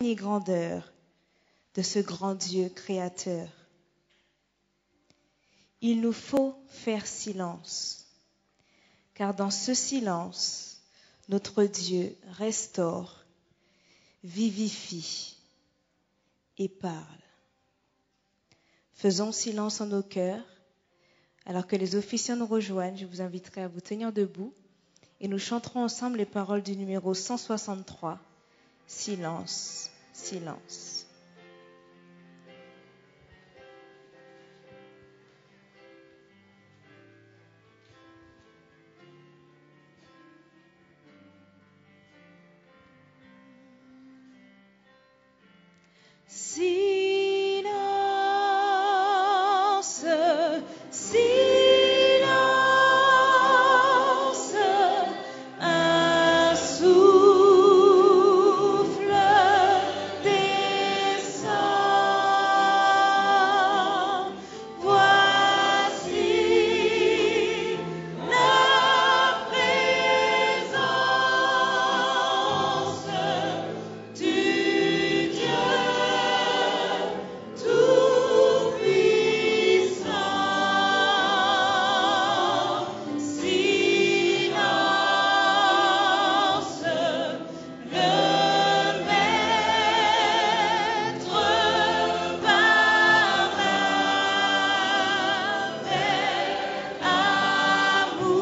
ni grandeur de ce grand Dieu créateur. Il nous faut faire silence, car dans ce silence, notre Dieu restaure, vivifie et parle. Faisons silence en nos cœurs. Alors que les officiants nous rejoignent, je vous inviterai à vous tenir debout et nous chanterons ensemble les paroles du numéro 163. Silence, silence. Silence, silence, un souffle descend. Voici la présence du Dieu tout-puissant. Silence, le Maître parle avec amour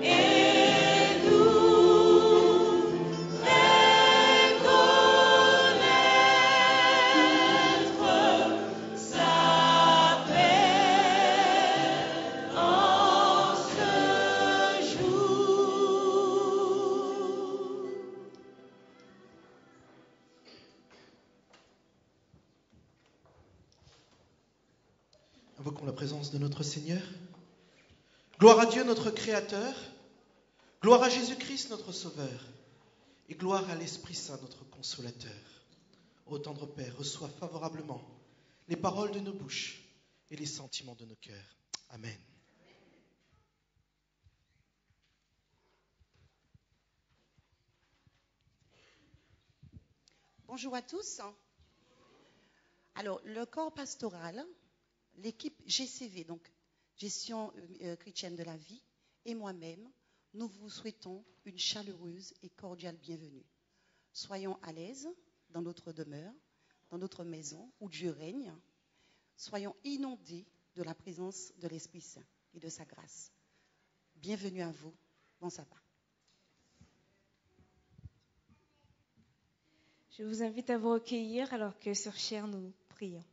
et nous fait connaître sa paix en ce jour. Invoquons la présence de notre Seigneur. Gloire à Dieu notre Créateur, gloire à Jésus-Christ notre Sauveur, et gloire à l'Esprit Saint notre Consolateur. Ô tendre Père, reçois favorablement les paroles de nos bouches et les sentiments de nos cœurs. Amen. Bonjour à tous. Alors, le corps pastoral, l'équipe GCV, donc Gestion chrétienne de la vie, et moi-même, nous vous souhaitons une chaleureuse et cordiale bienvenue. Soyons à l'aise dans notre demeure, dans notre maison où Dieu règne. Soyons inondés de la présence de l'Esprit Saint et de sa grâce. Bienvenue à vous. Bon sabbat. Je vous invite à vous recueillir alors que sur chair nous prions.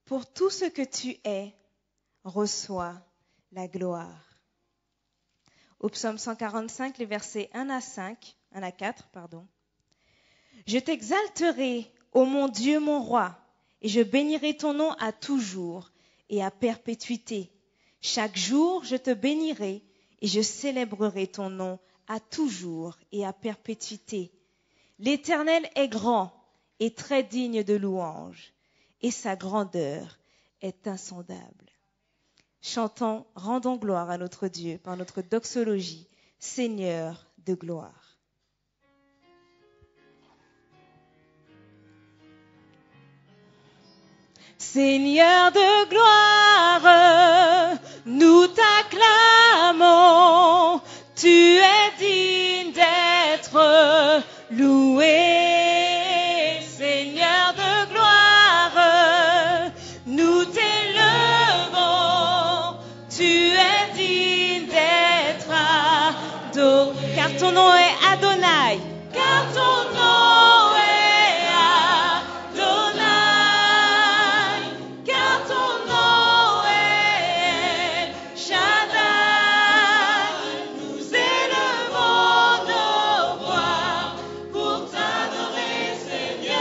Pour tout ce que tu es, reçois la gloire. Au psaume 145, les versets 1 à 4. Je t'exalterai, ô mon Dieu, mon roi, et je bénirai ton nom à toujours et à perpétuité. Chaque jour, je te bénirai et je célébrerai ton nom à toujours et à perpétuité. L'Éternel est grand et très digne de louange, et sa grandeur est insondable. Chantons, rendons gloire à notre Dieu par notre doxologie, Seigneur de gloire. Seigneur de gloire, nous t'acclamons, tu es digne d'être loué. Seigneur de gloire, nous t'élevons car ton nom est Adonai. Car ton nom est Adonai. Car ton nom est Shaddai. Nous élevons nos voix pour t'adorer, Seigneur.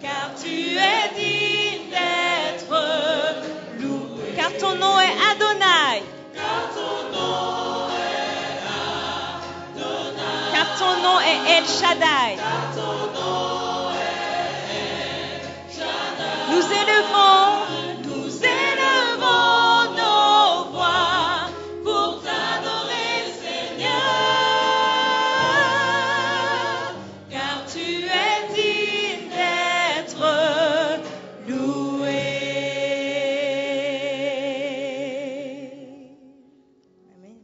Car tu es digne d'être loué. Car ton nom est Adonai. Car ton nom est El Shaddai. Nous élevons nos voix pour t'adorer, Seigneur. Car tu es digne d'être loué. Amen.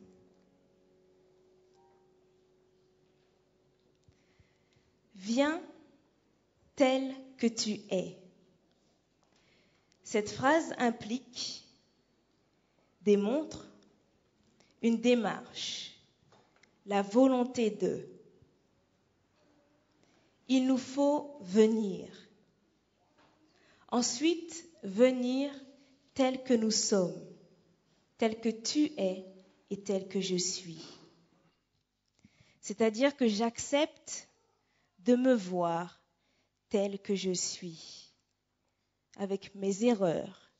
Viens tel que tu es. Cette phrase démontre une démarche, la volonté de. Il nous faut venir. Ensuite, venir tel que nous sommes, tel que tu es et tel que je suis. C'est-à-dire que j'accepte de me voir tel que je suis, avec mes erreurs,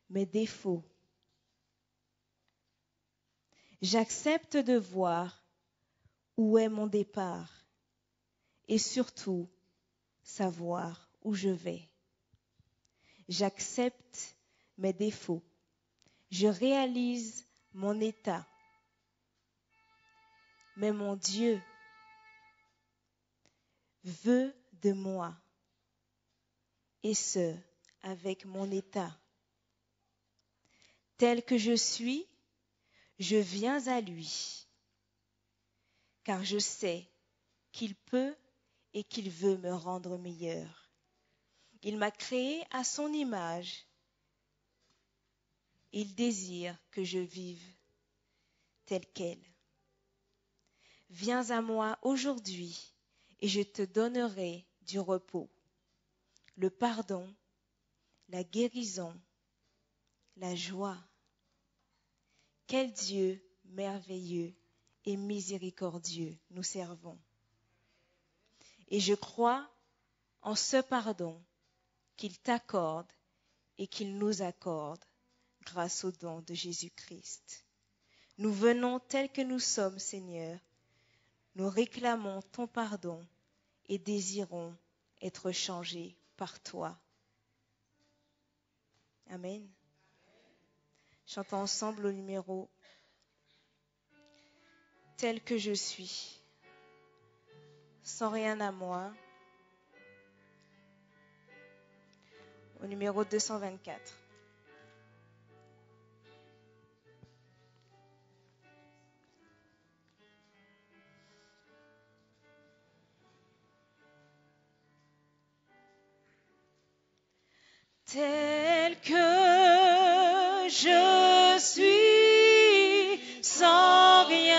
mes défauts. J'accepte de voir où est mon départ et surtout savoir où je vais. J'accepte mes défauts. Je réalise mon état. Mais mon Dieu veut de moi, et ce, avec mon état. Tel que je suis, je viens à lui, car je sais qu'il peut et qu'il veut me rendre meilleur. Il m'a créé à son image. Il désire que je vive tel quel. Viens à moi aujourd'hui et je te donnerai du repos, le pardon, la guérison, la joie. Quel Dieu merveilleux et miséricordieux nous servons. Et je crois en ce pardon qu'il t'accorde et qu'il nous accorde grâce au don de Jésus-Christ. Nous venons tels que nous sommes, Seigneur. Nous réclamons ton pardon et désirons être changés par toi. Amen. Chantons ensemble au numéro tel que je suis, sans rien à moi. Au numéro 224. Tel que je suis, sans rien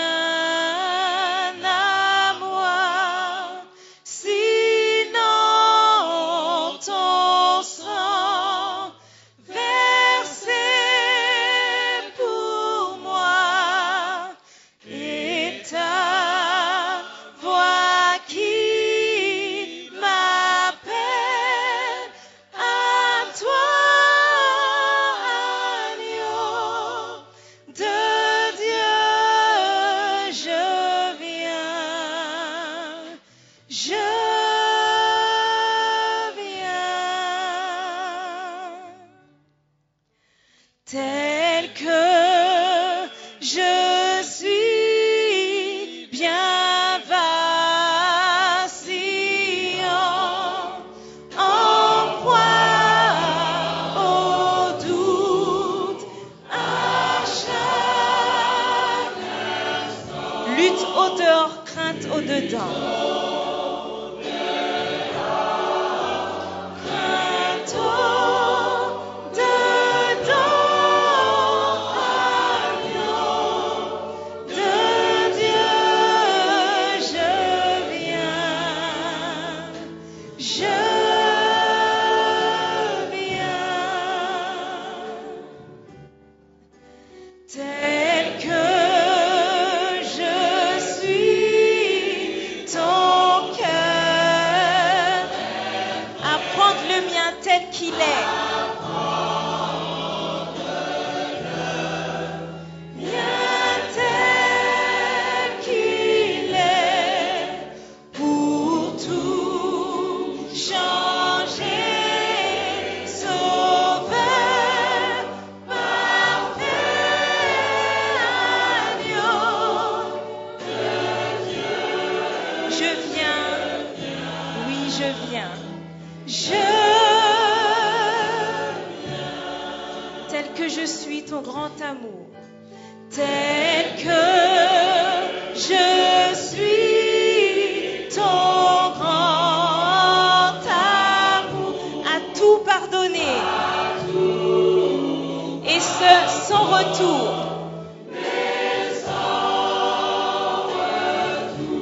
à moi, sinon ton sang versé pour moi et ta voix qui m'appelle. À toi, agneau de Dieu, je viens, tel que je suis, bien vacillant, en proie au doute, à chaque instant. Lutte au dehors, crainte au dedans. Crainte au dedans, agneau tel que je suis ton grand amour, tel que je suis ton grand amour, à tout pardonner, et ce sans retour.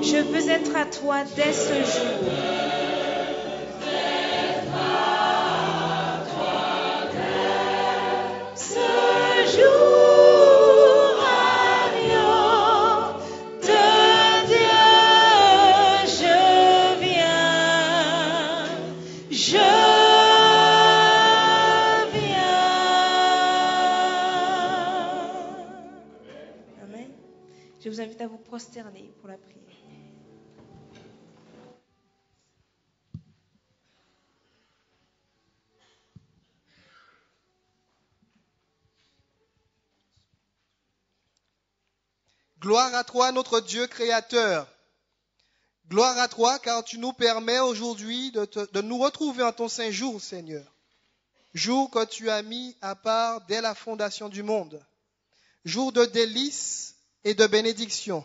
Je veux être à toi dès ce jour. Je vous invite à vous prosterner pour la prière. Gloire à toi, notre Dieu créateur. Gloire à toi, car tu nous permets aujourd'hui de nous retrouver en ton saint jour, Seigneur. Jour que tu as mis à part dès la fondation du monde. Jour de délices et de bénédiction.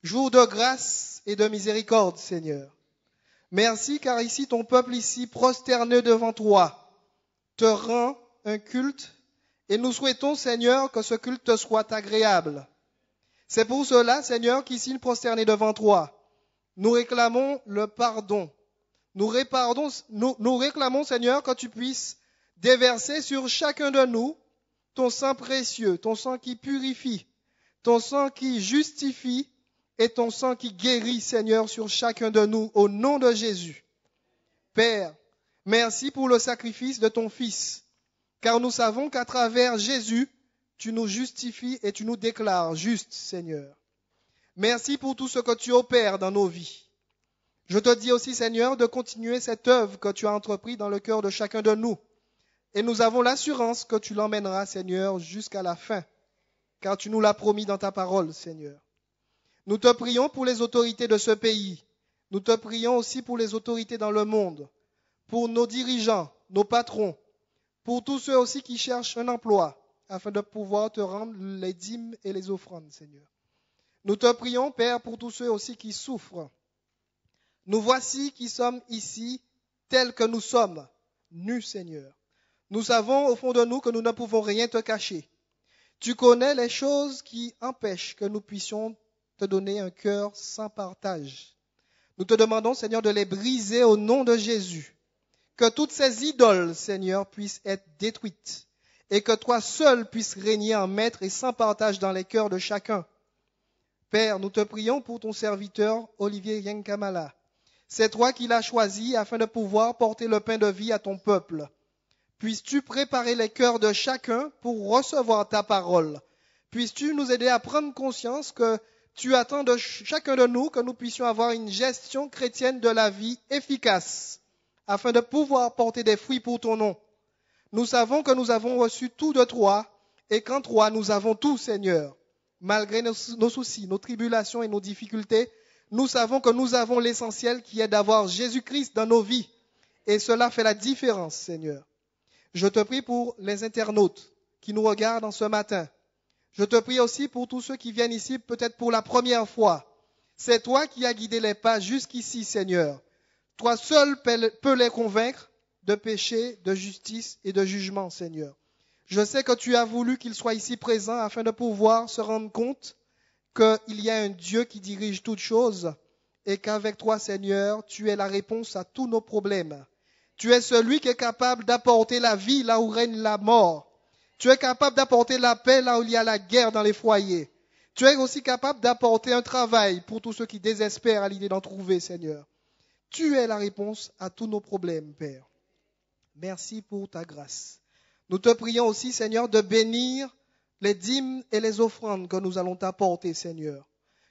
Jour de grâce et de miséricorde, Seigneur. Merci, car ici, ton peuple ici, prosterné devant toi, te rend un culte, et nous souhaitons, Seigneur, que ce culte te soit agréable. C'est pour cela, Seigneur, qu'ici, prosternés devant toi, nous réclamons le pardon. Nous réclamons, Seigneur, que tu puisses déverser sur chacun de nous ton sang précieux, ton sang qui purifie, ton sang qui justifie et ton sang qui guérit, Seigneur, sur chacun de nous, au nom de Jésus. Père, merci pour le sacrifice de ton Fils, car nous savons qu'à travers Jésus, tu nous justifies et tu nous déclares justes, Seigneur. Merci pour tout ce que tu opères dans nos vies. Je te dis aussi, Seigneur, de continuer cette œuvre que tu as entreprise dans le cœur de chacun de nous. Et nous avons l'assurance que tu l'emmèneras, Seigneur, jusqu'à la fin, car tu nous l'as promis dans ta parole, Seigneur. Nous te prions pour les autorités de ce pays. Nous te prions aussi pour les autorités dans le monde, pour nos dirigeants, nos patrons, pour tous ceux aussi qui cherchent un emploi, afin de pouvoir te rendre les dîmes et les offrandes, Seigneur. Nous te prions, Père, pour tous ceux aussi qui souffrent. Nous voici qui sommes ici, tels que nous sommes, nus, Seigneur. Nous savons au fond de nous que nous ne pouvons rien te cacher. Tu connais les choses qui empêchent que nous puissions te donner un cœur sans partage. Nous te demandons, Seigneur, de les briser au nom de Jésus. Que toutes ces idoles, Seigneur, puissent être détruites et que toi seul puisses régner en maître et sans partage dans les cœurs de chacun. Père, nous te prions pour ton serviteur Olivier Yankamala. C'est toi qui l'as choisi afin de pouvoir porter le pain de vie à ton peuple. Puisses-tu préparer les cœurs de chacun pour recevoir ta parole. Puisses-tu nous aider à prendre conscience que tu attends de chacun de nous que nous puissions avoir une gestion chrétienne de la vie efficace afin de pouvoir porter des fruits pour ton nom. Nous savons que nous avons reçu tout de toi et qu'en toi nous avons tout, Seigneur. Malgré nos soucis, nos tribulations et nos difficultés, nous savons que nous avons l'essentiel qui est d'avoir Jésus-Christ dans nos vies. Et cela fait la différence, Seigneur. Je te prie pour les internautes qui nous regardent en ce matin. Je te prie aussi pour tous ceux qui viennent ici peut-être pour la première fois. C'est toi qui as guidé les pas jusqu'ici, Seigneur. Toi seul peux les convaincre de péché, de justice et de jugement, Seigneur. Je sais que tu as voulu qu'ils soient ici présents afin de pouvoir se rendre compte qu'il y a un Dieu qui dirige toutes choses et qu'avec toi, Seigneur, tu es la réponse à tous nos problèmes. Tu es celui qui est capable d'apporter la vie là où règne la mort. Tu es capable d'apporter la paix là où il y a la guerre dans les foyers. Tu es aussi capable d'apporter un travail pour tous ceux qui désespèrent à l'idée d'en trouver, Seigneur. Tu es la réponse à tous nos problèmes, Père. Merci pour ta grâce. Nous te prions aussi, Seigneur, de bénir les dîmes et les offrandes que nous allons t'apporter, Seigneur.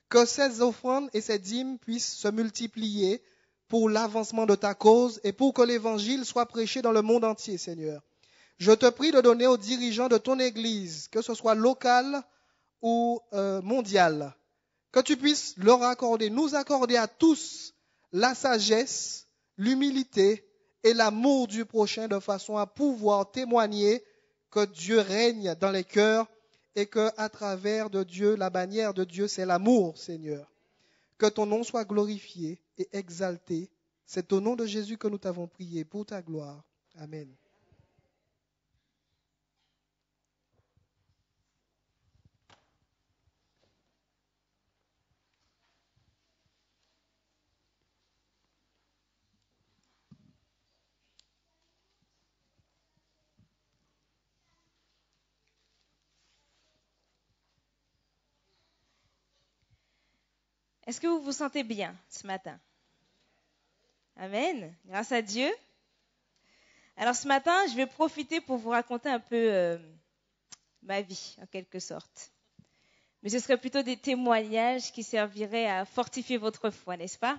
Que ces offrandes et ces dîmes puissent se multiplier pour l'avancement de ta cause et pour que l'évangile soit prêché dans le monde entier, Seigneur. Je te prie de donner aux dirigeants de ton Église, que ce soit local ou mondial, que tu puisses leur accorder, nous accorder à tous la sagesse, l'humilité et l'amour du prochain de façon à pouvoir témoigner que Dieu règne dans les cœurs et qu'à travers de Dieu, la bannière de Dieu, c'est l'amour, Seigneur. Que ton nom soit glorifié et exalté. C'est au nom de Jésus que nous t'avons prié pour ta gloire. Amen. Est-ce que vous vous sentez bien ce matin? Amen. Grâce à Dieu. Alors ce matin, je vais profiter pour vous raconter un peu ma vie, en quelque sorte. Mais ce serait plutôt des témoignages qui serviraient à fortifier votre foi, n'est-ce pas?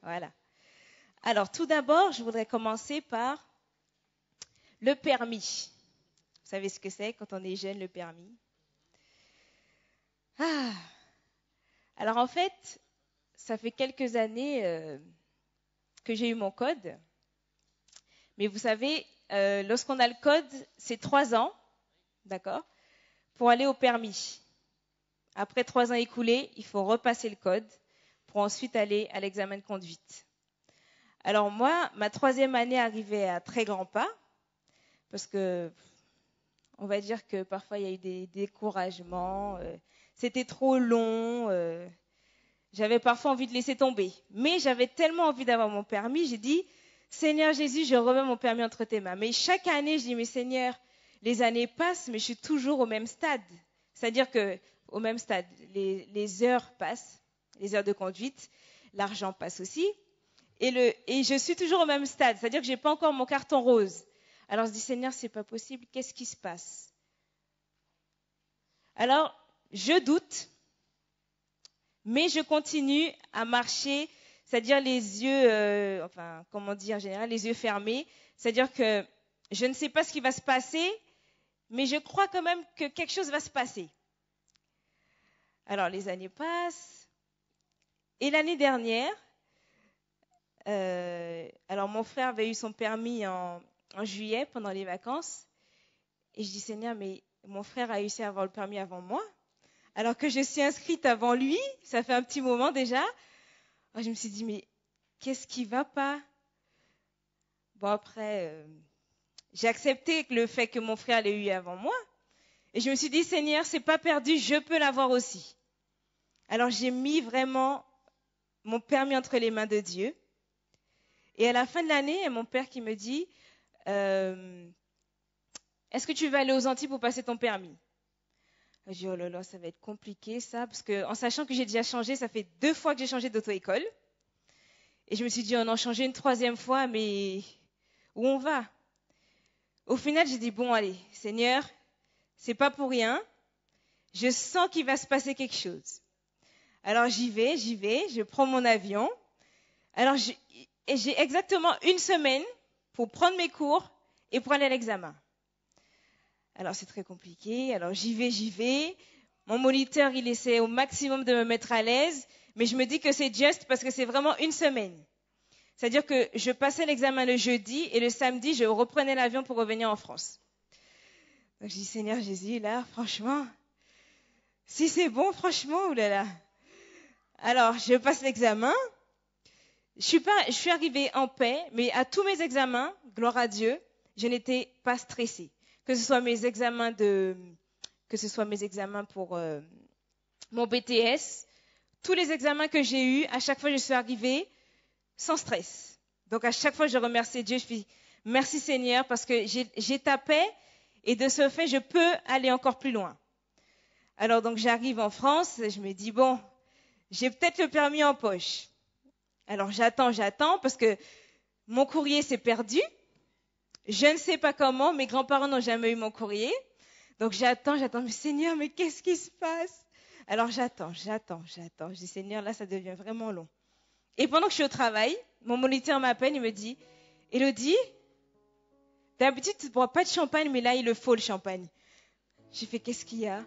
Voilà. Alors tout d'abord, je voudrais commencer par le permis. Vous savez ce que c'est quand on est jeune, le permis? Alors en fait, ça fait quelques années que j'ai eu mon code. Mais vous savez, lorsqu'on a le code, c'est 3 ans, d'accord, pour aller au permis. Après 3 ans écoulés, il faut repasser le code pour ensuite aller à l'examen de conduite. Alors moi, ma 3e année arrivait à très grands pas, parce que on va dire que parfois il y a eu des découragements, c'était trop long, j'avais parfois envie de laisser tomber. Mais j'avais tellement envie d'avoir mon permis, j'ai dit, Seigneur Jésus, je remets mon permis entre tes mains. Mais chaque année, je dis, mais Seigneur, les années passent, mais je suis toujours au même stade. C'est-à-dire que au même stade, les heures passent, les heures de conduite, l'argent passe aussi, et je suis toujours au même stade. C'est-à-dire que je n'ai pas encore mon carton rose. Alors je dis, Seigneur, c'est pas possible, qu'est-ce qui se passe? Alors, je doute, mais je continue à marcher, c'est-à-dire les yeux, en général, les yeux fermés. C'est-à-dire que je ne sais pas ce qui va se passer, mais je crois quand même que quelque chose va se passer. Alors, les années passent. Et l'année dernière, alors mon frère avait eu son permis en juillet, pendant les vacances. Et je dis, Seigneur, mais mon frère a réussi à avoir le permis avant moi. Alors que je suis inscrite avant lui, ça fait un petit moment déjà. Je me suis dit, mais qu'est-ce qui ne va pas? Bon, après, j'ai accepté le fait que mon frère l'ait eu avant moi. Et je me suis dit, Seigneur, c'est pas perdu, je peux l'avoir aussi. Alors j'ai mis vraiment mon permis entre les mains de Dieu. Et à la fin de l'année, mon père qui me dit, est-ce que tu vas aller aux Antilles pour passer ton permis? Je dis, oh là là, ça va être compliqué ça, parce que en sachant que j'ai déjà changé, ça fait 2 fois que j'ai changé d'auto-école. Et je me suis dit, on en changeait une 3e fois, mais où on va? Au final, j'ai dit, bon, allez, Seigneur, c'est pas pour rien. Je sens qu'il va se passer quelque chose. Alors j'y vais, je prends mon avion. Alors j'ai exactement 1 semaine pour prendre mes cours et pour aller à l'examen. Alors c'est très compliqué, alors j'y vais. Mon moniteur, il essaie au maximum de me mettre à l'aise, mais je me dis que c'est juste parce que c'est vraiment 1 semaine. C'est-à-dire que je passais l'examen le jeudi et le samedi, je reprenais l'avion pour revenir en France. Donc je dis, Seigneur Jésus, là, franchement, si c'est bon, franchement, oulala. Alors je passe l'examen, je suis arrivée en paix, mais à tous mes examens, gloire à Dieu, je n'étais pas stressée. Que ce soit mes examens pour mon BTS, tous les examens que j'ai eus, à chaque fois je suis arrivée sans stress. Donc à chaque fois je remercie Dieu, je dis merci Seigneur parce que j'ai ta paix et de ce fait je peux aller encore plus loin. Alors donc j'arrive en France, je me dis bon, j'ai peut-être le permis en poche. Alors j'attends parce que mon courrier s'est perdu. Je ne sais pas comment, mes grands-parents n'ont jamais eu mon courrier. Donc j'attends, mais Seigneur, mais qu'est-ce qui se passe? Alors j'attends. Je dis Seigneur, là ça devient vraiment long. Et pendant que je suis au travail, mon moniteur m'appelle, il me dit, Élodie, d'habitude tu ne bois pas de champagne, mais là il le faut le champagne. J'ai fait, qu'est-ce qu'il y a?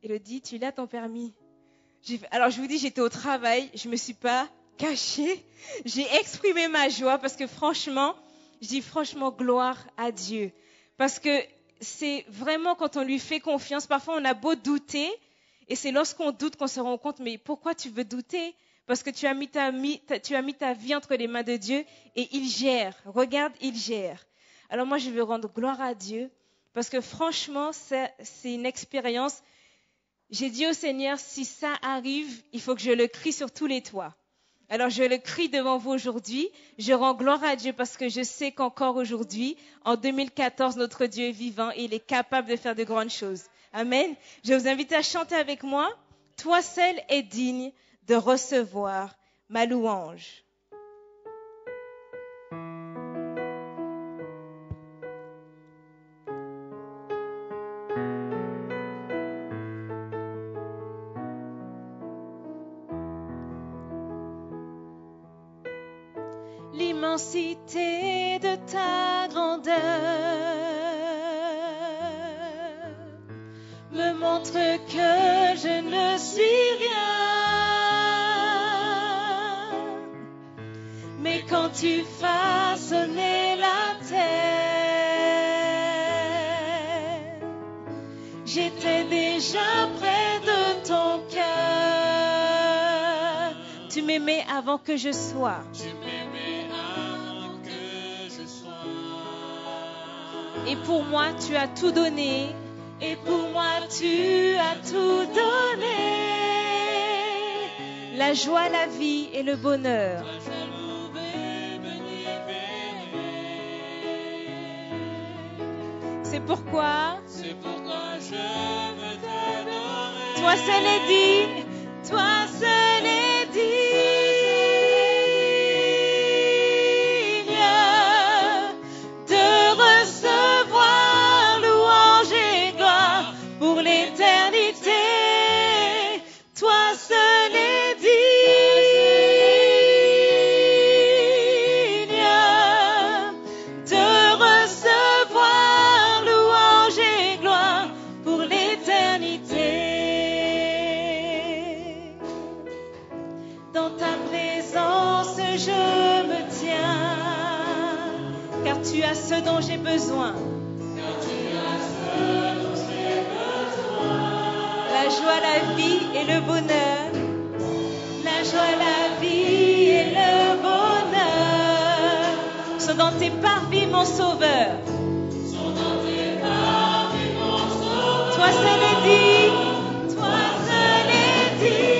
Élodie, tu l'as ton permis? Alors je vous dis, j'étais au travail, je ne me suis pas cachée. J'ai exprimé ma joie parce que franchement, je dis franchement gloire à Dieu. Parce que c'est vraiment quand on lui fait confiance, parfois on a beau douter, et c'est lorsqu'on doute qu'on se rend compte, mais pourquoi tu veux douter? Parce que tu as mis ta vie entre les mains de Dieu et il gère. Regarde, il gère. Alors moi, je veux rendre gloire à Dieu parce que franchement, c'est une expérience. J'ai dit au Seigneur, si ça arrive, il faut que je le crie sur tous les toits. Alors je le crie devant vous aujourd'hui. Je rends gloire à Dieu parce que je sais qu'encore aujourd'hui, en 2014, notre Dieu est vivant et il est capable de faire de grandes choses. Amen. Je vous invite à chanter avec moi. Toi seul es digne de recevoir ma louange. L'immensité de ta grandeur me montre que je ne suis rien. Mais quand tu façonnais la terre, j'étais déjà près de ton cœur. Tu m'aimais avant que je sois. Et pour moi, tu as tout donné. Et pour moi, tu as tout donné. La joie, la vie et le bonheur. C'est pourquoi je veux t'adorer. Toi seul est digne. Toi seul est digne. Dont j'ai besoin. La joie, la vie et le bonheur. La joie, la vie et le bonheur sont dans tes parvis, mon sauveur. Toi seul est digne. Toi seul est digne.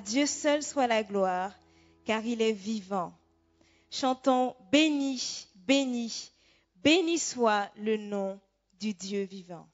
Dieu seul soit la gloire, car il est vivant. Chantons béni, béni, béni soit le nom du Dieu vivant.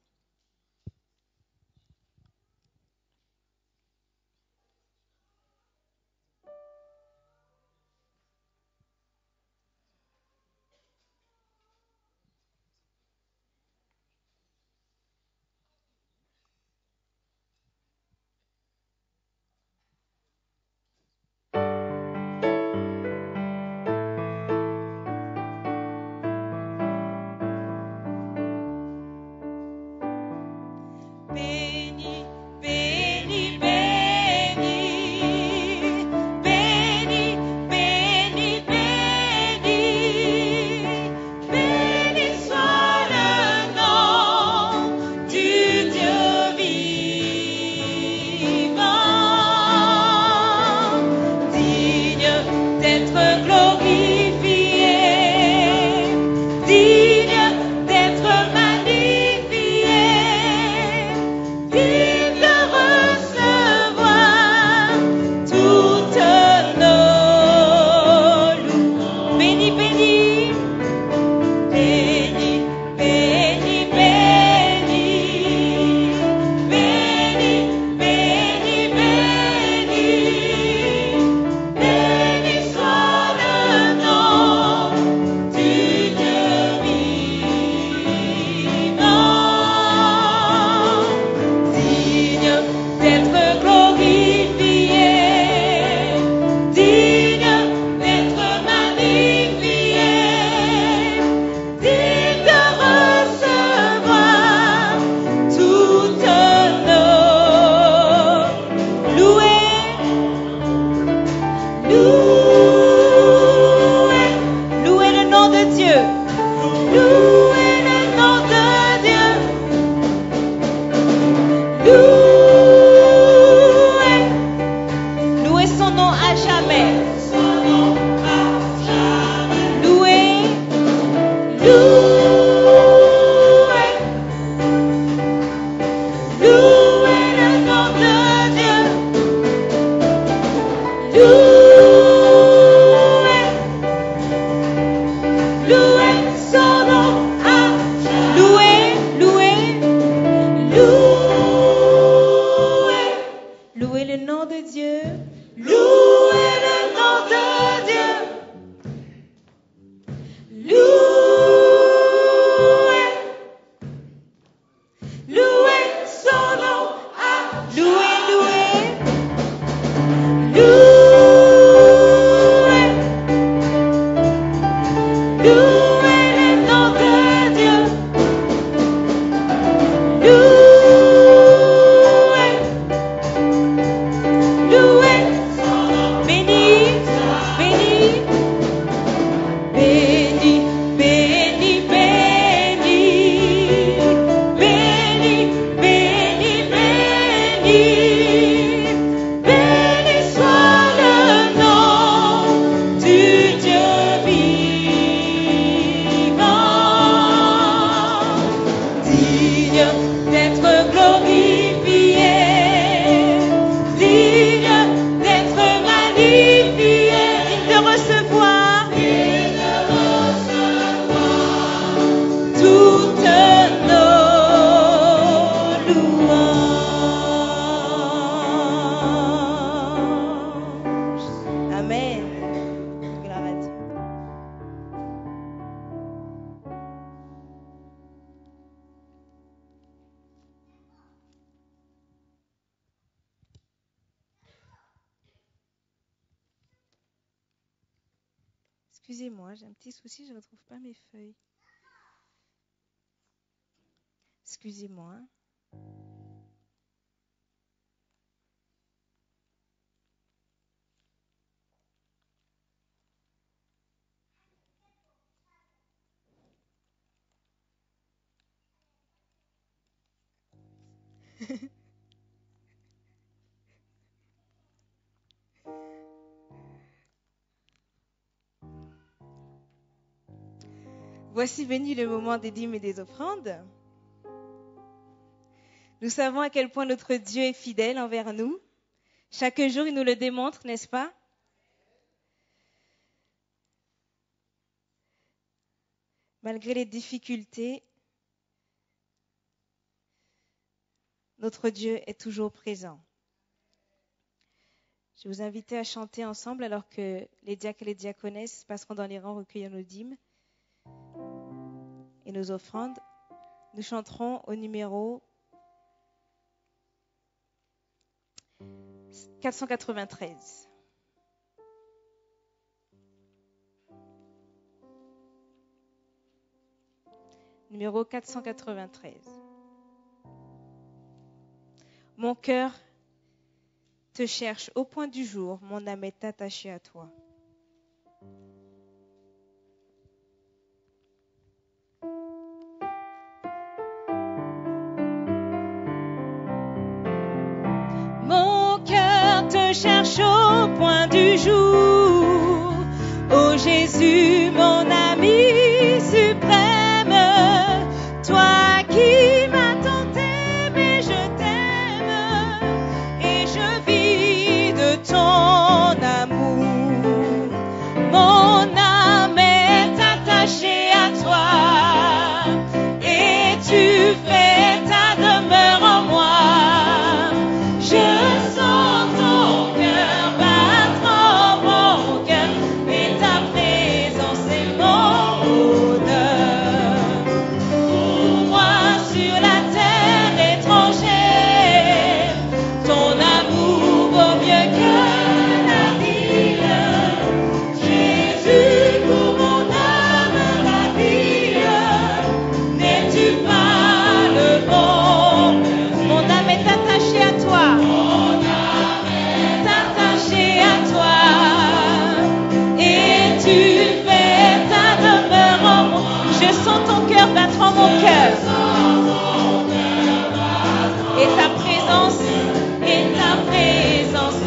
Excusez-moi, j'ai un petit souci, je ne retrouve pas mes feuilles. Excusez-moi. Voici venu le moment des dîmes et des offrandes. Nous savons à quel point notre Dieu est fidèle envers nous. Chaque jour, il nous le démontre, n'est-ce pas? Malgré les difficultés, notre Dieu est toujours présent. Je vais vous inviter à chanter ensemble alors que les diacres et les diaconesses passeront dans les rangs recueillir nos dîmes et nos offrandes. Nous chanterons au numéro 493. Numéro 493. Mon cœur te cherche au point du jour, mon âme est attachée à toi. Mon cœur te cherche au point du jour, ô Jésus, mon ami suprême, toi qui m'as tant aimé, je t'aime, et je vis de ton amour. Mon âme est attachée à toi, et tu fais ta demeure en moi. Je sens ton cœur battre en mon cœur, et ta présence est mon bonheur. Pour moi sur la terre étrangère, ton amour vaut mieux que la vie. Jésus, pour mon âme ravie, n'es-tu pas le bon? Mon âme est attachée à toi. Mon âme est attachée à toi, et tu fais ta demeure en moi. Je sens ton cœur battre en mon cœur, et ta présence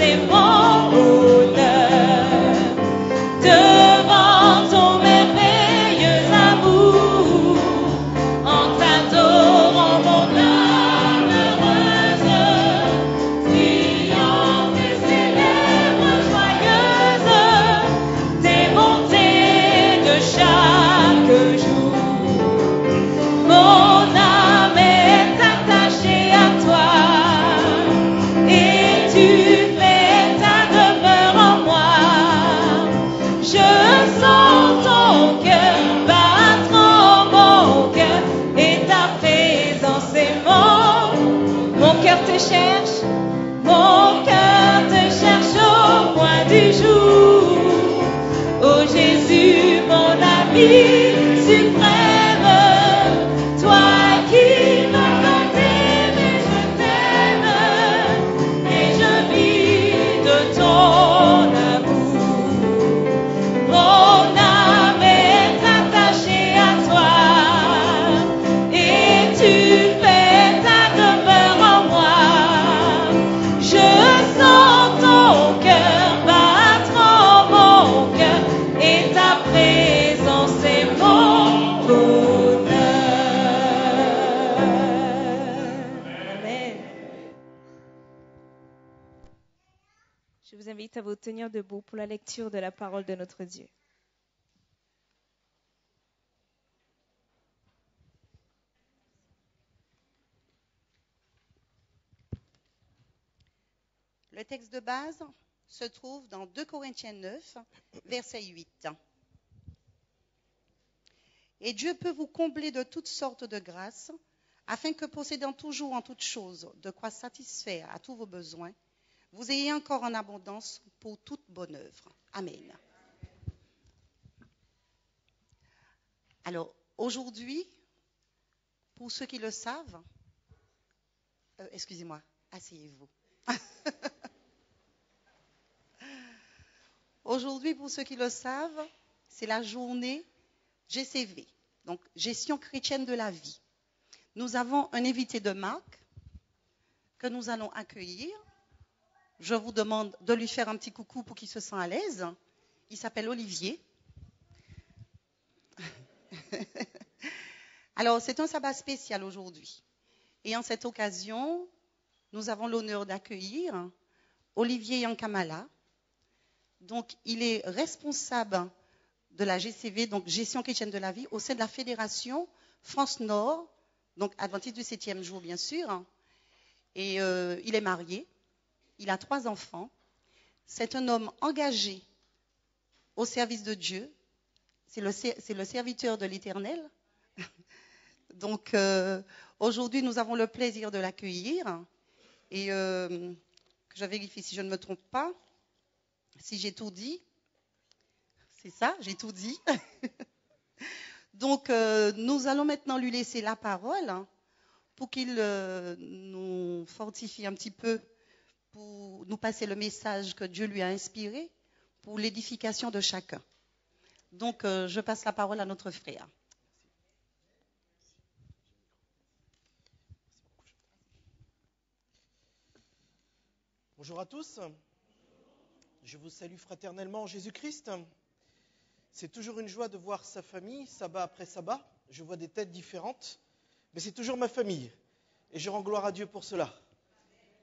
est mon bonheur. Devant ton merveilleux amour, en t'adorant mon âme heureuse, triomphe et célèbre joyeuse tes bontés de chaque jour. Mon âme est attachée à toi, et tu fais ta demeure en moi. Je sens ton cœur battre en mon cœur, et ta présence est mon cœur te cherche, mon cœur te cherche au point du jour. Ô Jésus, mon ami suprême, toi qui m'as tant aimé, je t'aime, et je vis de ton amour. Mon âme est attachée à toi, et tu fais ta demeure en moi. Je sens ton cœur battre en mon cœur, et ta présence est mon bonheur. Amen. Je vous invite à vous tenir debout pour la lecture de la parole de notre Dieu. Le texte de base se trouve dans 2 Corinthiens 9, verset 8. Et Dieu peut vous combler de toutes sortes de grâces, afin que possédant toujours en toutes choses de quoi satisfaire à tous vos besoins, vous ayez encore en abondance pour toute bonne œuvre. Amen. Alors, aujourd'hui, pour ceux qui le savent, excusez-moi, asseyez-vous. Aujourd'hui, pour ceux qui le savent, c'est la journée GCV, donc Gestion chrétienne de la vie. Nous avons un invité de marque que nous allons accueillir. Je vous demande de lui faire un petit coucou pour qu'il se sente à l'aise. Il s'appelle Olivier. Alors, c'est un sabbat spécial aujourd'hui. Et en cette occasion, nous avons l'honneur d'accueillir Olivier Yankamala. Donc, il est responsable de la GCV, donc Gestion chrétienne de la vie, au sein de la Fédération France Nord, donc adventiste du 7e jour, bien sûr. Et il est marié, il a 3 enfants. C'est un homme engagé au service de Dieu. C'est le serviteur de l'Éternel. Donc, aujourd'hui, nous avons le plaisir de l'accueillir. Et que je vérifie si je ne me trompe pas. Si j'ai tout dit, c'est ça, j'ai tout dit. Donc, nous allons maintenant lui laisser la parole pour qu'il nous fortifie un petit peu, pour nous passer le message que Dieu lui a inspiré pour l'édification de chacun. Donc, je passe la parole à notre frère. Bonjour à tous. Je vous salue fraternellement en Jésus-Christ. C'est toujours une joie de voir sa famille, sabbat après sabbat. Je vois des têtes différentes, mais c'est toujours ma famille. Et je rends gloire à Dieu pour cela.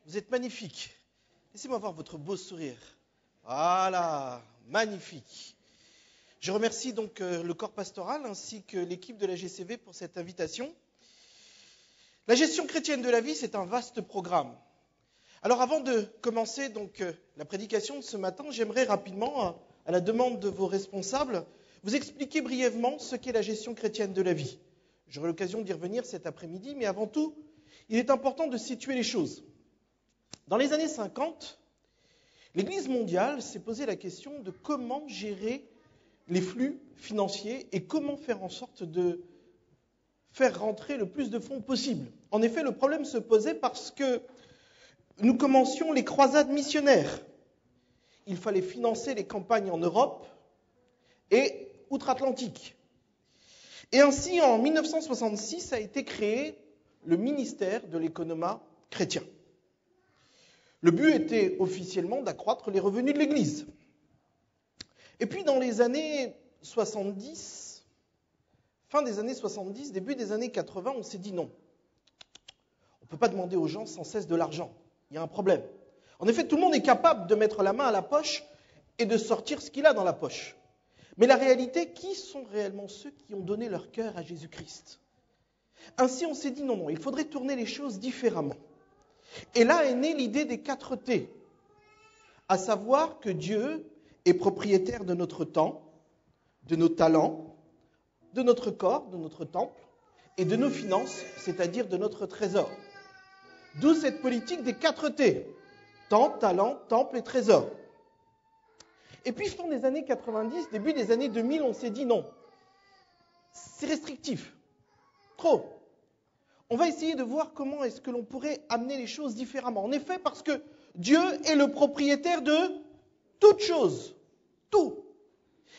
Vous êtes magnifiques. Laissez-moi voir votre beau sourire. Voilà, magnifique. Je remercie donc le corps pastoral ainsi que l'équipe de la GCV pour cette invitation. La gestion chrétienne de la vie, c'est un vaste programme. Alors avant de commencer donc la prédication de ce matin, j'aimerais rapidement, à la demande de vos responsables, vous expliquer brièvement ce qu'est la gestion chrétienne de la vie. J'aurai l'occasion d'y revenir cet après-midi, mais avant tout, il est important de situer les choses. Dans les années 50, l'Église mondiale s'est posé la question de comment gérer les flux financiers et comment faire en sorte de faire rentrer le plus de fonds possible. En effet, le problème se posait parce que nous commencions les croisades missionnaires. Il fallait financer les campagnes en Europe et outre-Atlantique. Et ainsi, en 1966, a été créé le ministère de l'économat chrétien. Le but était officiellement d'accroître les revenus de l'Église. Et puis dans les années 70, fin des années 70, début des années 80, on s'est dit non. On ne peut pas demander aux gens sans cesse de l'argent. Il y a un problème. En effet, tout le monde est capable de mettre la main à la poche et de sortir ce qu'il a dans la poche. Mais la réalité, qui sont réellement ceux qui ont donné leur cœur à Jésus-Christ ? Ainsi, on s'est dit non, il faudrait tourner les choses différemment. Et là est née l'idée des 4 T, à savoir que Dieu est propriétaire de notre temps, de nos talents, de notre corps, de notre temple, et de nos finances, c'est-à-dire de notre trésor. D'où cette politique des 4 T, temps, talent, temple et trésor. Et puis, fin des années 90, début des années 2000, on s'est dit non, c'est restrictif, trop. On va essayer de voir comment est-ce que l'on pourrait amener les choses différemment. En effet, parce que Dieu est le propriétaire de toutes choses, tout.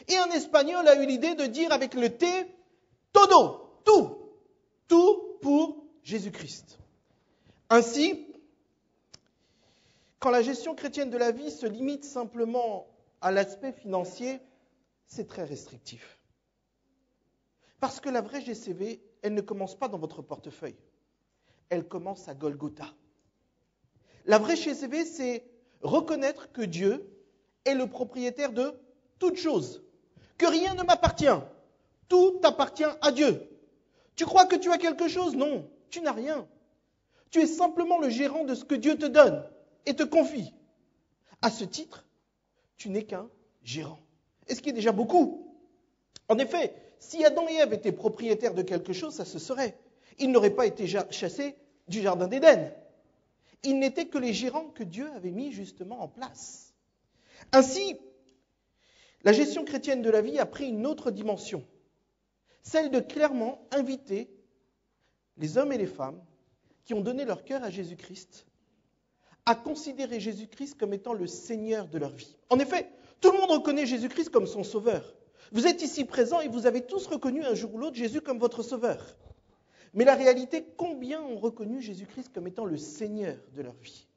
Et un Espagnol a eu l'idée de dire avec le T, todo, tout, tout pour Jésus-Christ. Ainsi, quand la gestion chrétienne de la vie se limite simplement à l'aspect financier, c'est très restrictif. Parce que la vraie GCV, elle ne commence pas dans votre portefeuille. Elle commence à Golgotha. La vraie GCV, c'est reconnaître que Dieu est le propriétaire de toutes choses. Que rien ne m'appartient. Tout appartient à Dieu. Tu crois que tu as quelque chose ? Non, tu n'as rien. Tu es simplement le gérant de ce que Dieu te donne et te confie. À ce titre, tu n'es qu'un gérant. Et ce qui est déjà beaucoup. En effet, si Adam et Ève étaient propriétaires de quelque chose, ça se saurait. Ils n'auraient pas été chassés du jardin d'Éden. Ils n'étaient que les gérants que Dieu avait mis justement en place. Ainsi, la gestion chrétienne de la vie a pris une autre dimension. celle de clairement inviter les hommes et les femmes qui ont donné leur cœur à Jésus-Christ à considérer Jésus-Christ comme étant le Seigneur de leur vie. En effet, tout le monde reconnaît Jésus-Christ comme son sauveur. Vous êtes ici présents et vous avez tous reconnu un jour ou l'autre Jésus comme votre sauveur. Mais la réalité, combien ont reconnu Jésus-Christ comme étant le Seigneur de leur vie ?